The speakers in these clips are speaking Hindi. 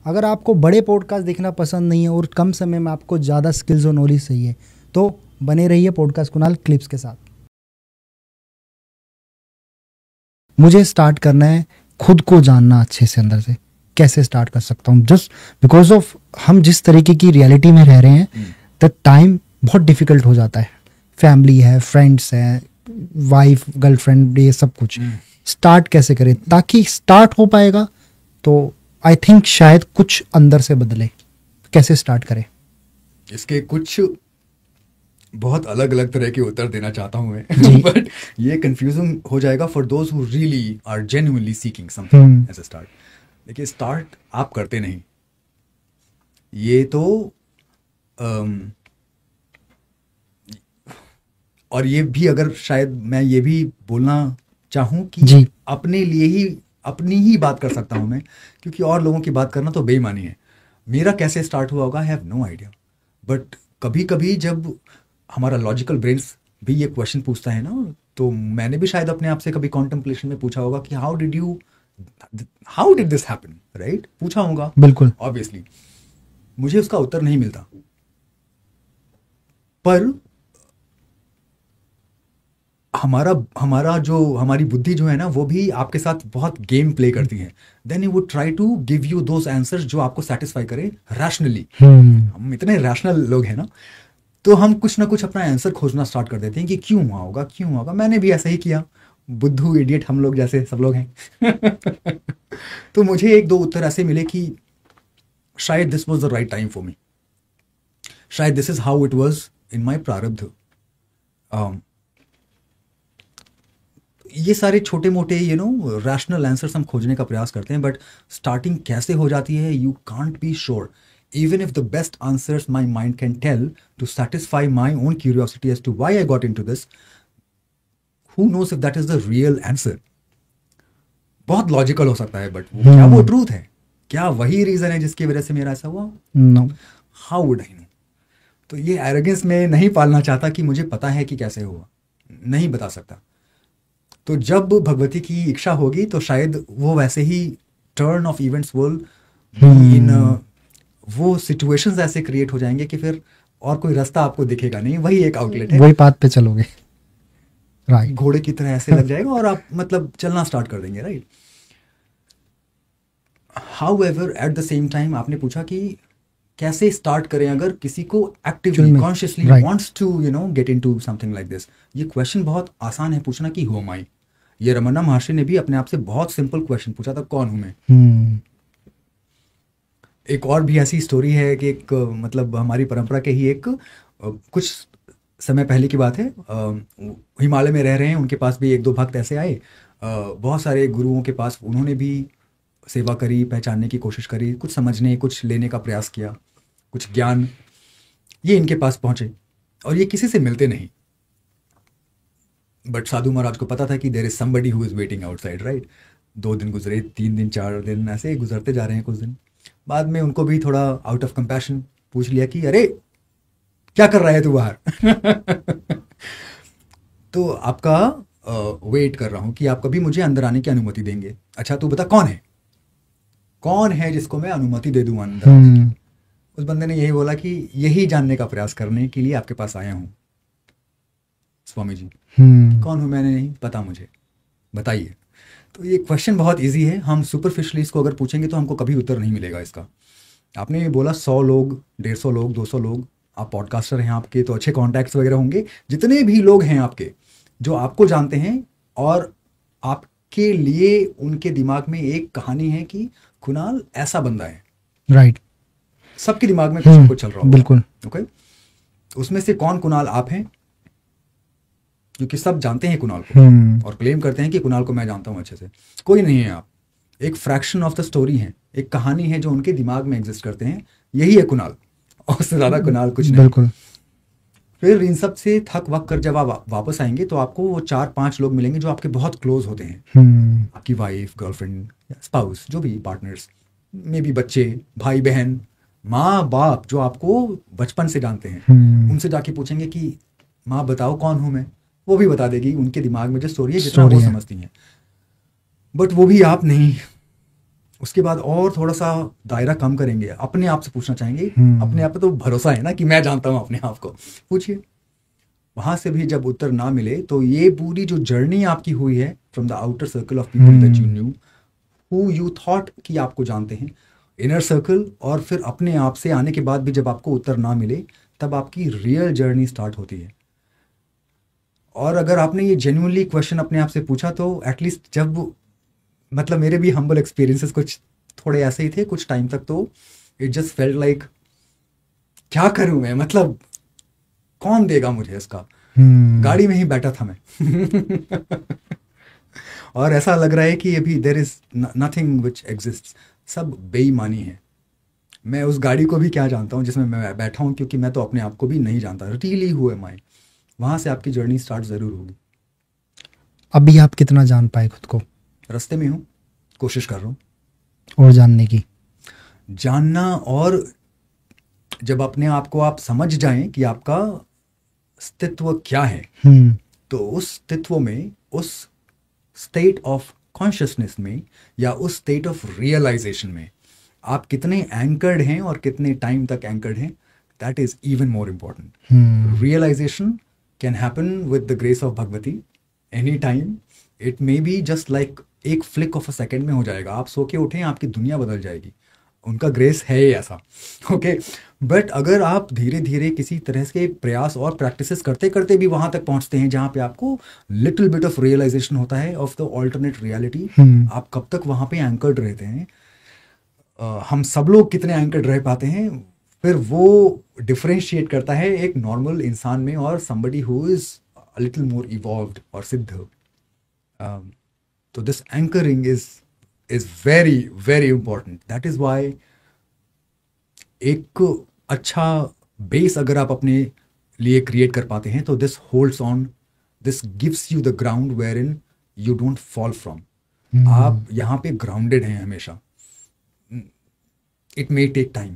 अगर आपको बड़े पॉडकास्ट देखना पसंद नहीं है और कम समय में आपको ज़्यादा स्किल्स और नॉलेज चाहिए तो बने रहिए पॉडकास्ट कुणाल क्लिप्स के साथ। मुझे स्टार्ट करना है खुद को जानना अच्छे से अंदर से, कैसे स्टार्ट कर सकता हूँ? जस्ट बिकॉज ऑफ हम जिस तरीके की रियलिटी में रह रहे हैं द टाइम बहुत डिफिकल्ट हो जाता है। फैमिली है, फ्रेंड्स है, वाइफ, गर्लफ्रेंड, ये सब कुछ। स्टार्ट कैसे करें ताकि स्टार्ट हो पाएगा तो आई थिंक शायद कुछ अंदर से बदले। कैसे स्टार्ट करें? इसके कुछ बहुत अलग अलग तरह के उत्तर देना चाहता हूं मैं बट ये कंफ्यूजिंग हो जाएगा for those who really are genuinely seeking something as a start. देखिए, स्टार्ट आप करते नहीं, ये तो और ये भी अगर शायद मैं ये भी बोलना चाहूँ कि अपने लिए ही अपनी ही बात कर सकता हूँ मैं, क्योंकि और लोगों की बात करना तो बेईमानी है। मेरा कैसे स्टार्ट हुआ होगा I have no idea, but कभी कभी जब हमारा लॉजिकल ब्रेन्स भी ये क्वेश्चन पूछता है ना, तो मैंने भी शायद अपने आप से कभी कॉन्टेम्पलेशन में पूछा होगा कि how did this happen, right? पूछा होगा, बिल्कुल, ऑब्वियसली। मुझे उसका उत्तर नहीं मिलता, पर हमारी बुद्धि जो है ना, वो भी आपके साथ बहुत गेम प्ले करती है। Then you would try to give you those answers जो आपको सेटिस्फाई करे रैशनली। हम इतने रैशनल लोग हैं ना, तो हम कुछ ना कुछ अपना आंसर खोजना स्टार्ट कर देते हैं कि क्यों हुआ होगा। मैंने भी ऐसा ही किया, बुद्धू इडियट हम लोग जैसे सब लोग हैं तो मुझे एक दो उत्तर ऐसे मिले कि शायद this was the right time for me, शायद this is how it was in my प्रारब्ध। ये सारे छोटे मोटे रैशनल आंसर्स हम खोजने का प्रयास करते हैं, बट स्टार्टिंग कैसे हो जाती है you can't be sure. Even if the best answers my mind can tell to satisfy my own curiosity as to why I got into this, who knows if that is the real answer? बहुत लॉजिकल हो सकता है, बट क्या वो ट्रूथ है? क्या वही रीजन है जिसकी वजह से मेरा ऐसा हुआ? No. How would I know? तो ये एरोगेंस में नहीं पालना चाहता कि मुझे पता है कि कैसे हुआ, नहीं बता सकता। तो जब भगवती की इच्छा होगी तो शायद वो वैसे ही turn off events will in वो सिचुएशंस ऐसे क्रिएट हो जाएंगे कि फिर और कोई रास्ता आपको दिखेगा नहीं, वही एक आउटलेट है, वही पाथ पे चलोगे, राइट? घोड़े की तरह ऐसे लग जाएगा और आप मतलब चलना स्टार्ट कर देंगे, right? However at the same time आपने पूछा कि कैसे स्टार्ट करें अगर किसी को actively consciously wants to get into something like this. ये क्वेश्चन बहुत आसान है पूछना कि हु एम आई। ये रमन्ना महर्षि ने भी अपने आप से बहुत सिंपल क्वेश्चन पूछा था, कौन हूं मैं। एक और भी ऐसी स्टोरी है कि एक मतलब हमारी परंपरा के ही एक कुछ समय पहले की बात है, हिमालय में रह रहे हैं, उनके पास भी एक दो भक्त ऐसे आए, बहुत सारे गुरुओं के पास उन्होंने भी सेवा करी, पहचानने की कोशिश करी, कुछ समझने, कुछ लेने का प्रयास किया, कुछ ज्ञान ये इनके पास पहुंचे और ये किसी से मिलते नहीं। बट साधु महाराज को पता था कि there is somebody who is waiting outside, right? 2 दिन गुजरे, 3 दिन, 4 दिन, ऐसे गुजरते जा रहे हैं कुछ दिन। बाद में उनको भी थोड़ा आउट ऑफ कंपैशन पूछ लिया कि अरे क्या कर रहा है तू बाहर तो आपका वेट कर रहा हूं कि आप कभी मुझे अंदर आने की अनुमति देंगे। अच्छा तू बता कौन है जिसको मैं अनुमति दे दूं अंदर? उस बंदे ने यही बोला कि यही जानने का प्रयास करने के लिए आपके पास आया हूं स्वामी जी। कौन हूं मैंने नहीं पता, मुझे बताइए। तो ये क्वेश्चन बहुत इजी है, हम सुपरफिशियली इसको अगर पूछेंगे तो हमको कभी उत्तर नहीं मिलेगा इसका। आपने ये बोला 100 लोग, 150 लोग, 200 लोग, आप पॉडकास्टर हैं, आपके तो अच्छे कॉन्टैक्ट्स वगैरह होंगे। जितने भी लोग हैं आपके जो आपको जानते हैं और आपके लिए उनके दिमाग में एक कहानी है कि कुणाल ऐसा बंदा है, राइट? सबके दिमाग में कुछ कुछ चल रहा होगा, बिल्कुल, ओके? उसमें से कौन कुणाल आप हैं? क्योंकि सब जानते हैं कुणाल को और क्लेम करते हैं कि कुणाल को मैं जानता हूं अच्छे से। कोई नहीं है आप, एक फ्रैक्शन ऑफ द स्टोरी है, एक कहानी है जो उनके दिमाग में एग्जिस्ट करते हैं, यही है कुणाल, और उससे ज्यादा कुणाल कुछ नहीं। बिल्कुल। फिर इन सब से थक वक कर जब आप वापस आएंगे तो आपको वो 4-5 लोग मिलेंगे जो आपके बहुत क्लोज होते हैं, आपकी वाइफ, गर्लफ्रेंड, स्पाउस, जो भी पार्टनर्स, मे बी बच्चे, भाई बहन, माँ बाप, जो आपको बचपन से जानते हैं। उनसे जाके पूछेंगे कि माँ बताओ कौन हूं मैं, वो भी बता देगी उनके दिमाग में जो स्टोरी है जितना वो समझती हैं, बट वो भी आप नहीं। उसके बाद और थोड़ा सा दायरा कम करेंगे, अपने आप से पूछना चाहेंगे। अपने आप पे तो भरोसा है ना कि मैं जानता हूँ अपने आप को, पूछिए। वहां से भी जब उत्तर ना मिले तो ये पूरी जो जर्नी आपकी हुई है from the outer circle of people that you new, who you thought कि आपको जानते हैं, इनर सर्कल, और फिर अपने आप से आने के बाद भी जब आपको उत्तर ना मिले तब आपकी रियल जर्नी स्टार्ट होती है। और अगर आपने ये जेन्युइनली क्वेश्चन अपने आप से पूछा तो एटलीस्ट जब, मतलब मेरे भी हम्बल एक्सपीरियंसेस कुछ थोड़े ऐसे ही थे कुछ टाइम तक, तो इट जस्ट फेल्ट लाइक क्या करूं मैं, मतलब कौन देगा मुझे इसका। गाड़ी में ही बैठा था मैं और ऐसा लग रहा है कि अभी there is nothing which exist, सब बेईमानी है। मैं उस गाड़ी को भी क्या जानता हूँ जिसमें मैं बैठा हूँ, क्योंकि मैं तो अपने आप को भी नहीं जानता। रियली हु एम आई, वहां से आपकी जर्नी स्टार्ट जरूर होगी। अभी आप कितना जान पाए खुद को? रास्ते में हूँ, कोशिश कर रहा हूँ और जानने की, जानना। और जब अपने आप को आप समझ जाएं कि आपका अस्तित्व क्या है, तो उस अस्तित्व में, उस स्टेट ऑफ कॉन्शियसनेस में, या उस स्टेट ऑफ रियलाइजेशन में आप कितने एंकर्ड हैं और कितने टाइम तक एंकर्ड हैं, that is even more important. Realization can happen with the grace of Bhagwati any time. It may be just like एक फ्लिक ऑफ अ सेकेंड में हो जाएगा। आप सो के उठें, आपकी दुनिया बदल जाएगी। उनका ग्रेस है ही ऐसा, ओके। बट अगर आप धीरे धीरे किसी तरह के प्रयास और प्रैक्टिसेस करते करते भी वहां तक पहुंचते हैं जहां पे आपको लिटिल बिट ऑफ रियलाइजेशन होता है ऑफ द ऑल्टरनेट रियलिटी, आप कब तक वहां पे एंकर्ड रहते हैं? हम सब लोग कितने एंकर्ड रह पाते हैं, फिर वो डिफरेंशिएट करता है एक नॉर्मल इंसान में और somebody who is a little more evolved और सिद्ध। तो this anchoring is very very important. That is why एक अच्छा बेस अगर आप अपने लिए क्रिएट कर पाते हैं तो this holds on, this gives you the ground where in you don't fall from. आप यहाँ पे ग्राउंडेड हैं हमेशा। इट मे टेक टाइम,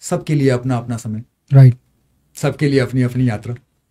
सबके लिए अपना अपना समय, राइट, सबके लिए अपनी अपनी यात्रा।